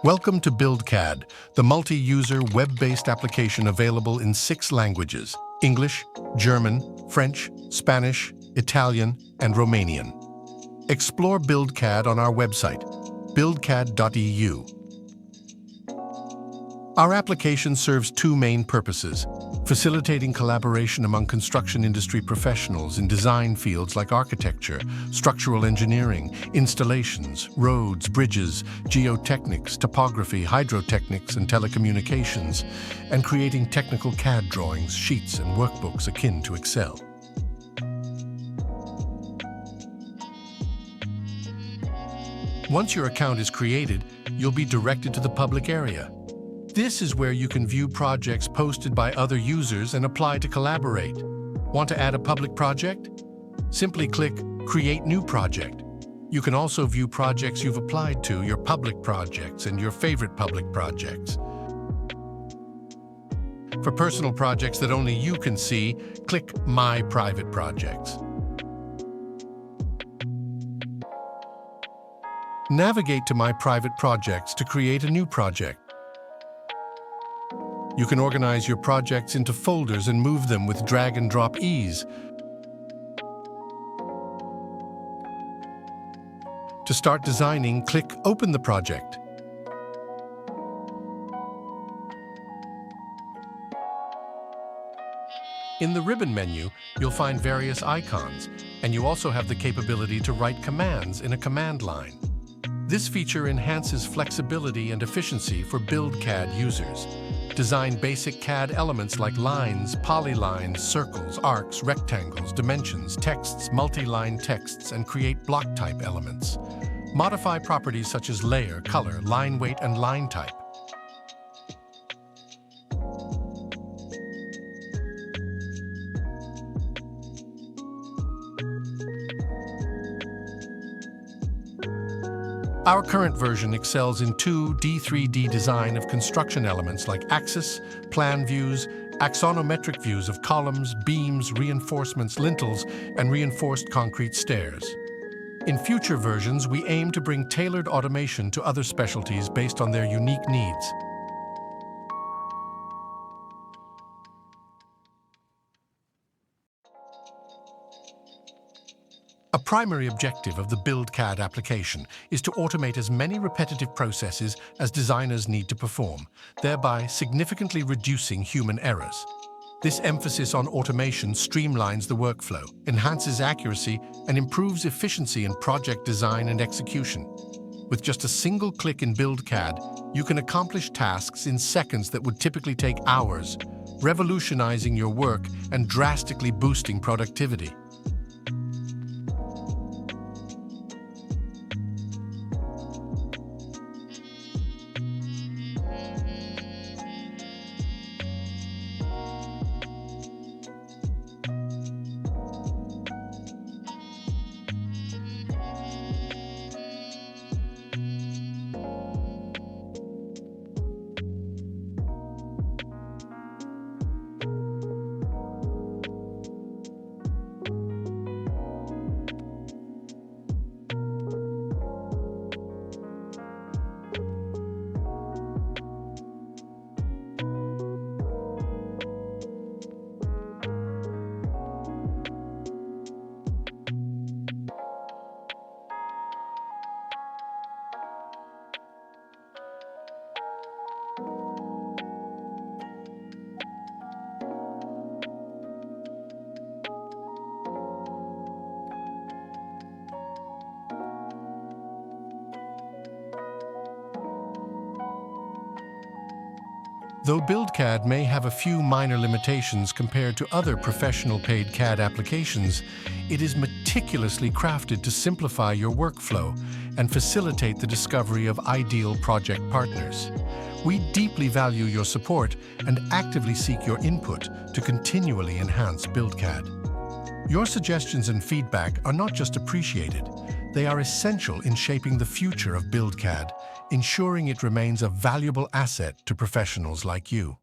Welcome to BuildCAD, the multi-user web-based application available in 6 languages: English, German, French, Spanish, Italian, and Romanian. Explore BuildCAD on our website, buildcad.eu. Our application serves 2 main purposes: facilitating collaboration among construction industry professionals in design fields like architecture, structural engineering, installations, roads, bridges, geotechnics, topography, hydrotechnics, and telecommunications, and creating technical CAD drawings, sheets, and workbooks akin to Excel. Once your account is created, you'll be directed to the public area. This is where you can view projects posted by other users and apply to collaborate. Want to add a public project? Simply click Create New Project. You can also view projects you've applied to, your public projects, and your favorite public projects. For personal projects that only you can see, click My Private Projects. Navigate to My Private Projects to create a new project. You can organize your projects into folders and move them with drag and drop ease. To start designing, click Open the project. In the ribbon menu, you'll find various icons, and you also have the capability to write commands in a command line. This feature enhances flexibility and efficiency for BuildCAD users. Design basic CAD elements like lines, polylines, circles, arcs, rectangles, dimensions, texts, multi-line texts, and create block type elements. Modify properties such as layer, color, line weight, and line type. Our current version excels in 2D/3D design of construction elements like axis, plan views, axonometric views of columns, beams, reinforcements, lintels, and reinforced concrete stairs. In future versions, we aim to bring tailored automation to other specialties based on their unique needs. A primary objective of the BuildCAD application is to automate as many repetitive processes as designers need to perform, thereby significantly reducing human errors. This emphasis on automation streamlines the workflow, enhances accuracy, and improves efficiency in project design and execution. With just a single click in BuildCAD, you can accomplish tasks in seconds that would typically take hours, revolutionizing your work and drastically boosting productivity. Though BuildCAD may have a few minor limitations compared to other professional paid CAD applications, it is meticulously crafted to simplify your workflow and facilitate the discovery of ideal project partners. We deeply value your support and actively seek your input to continually enhance BuildCAD. Your suggestions and feedback are not just appreciated, they are essential in shaping the future of BuildCAD, ensuring it remains a valuable asset to professionals like you.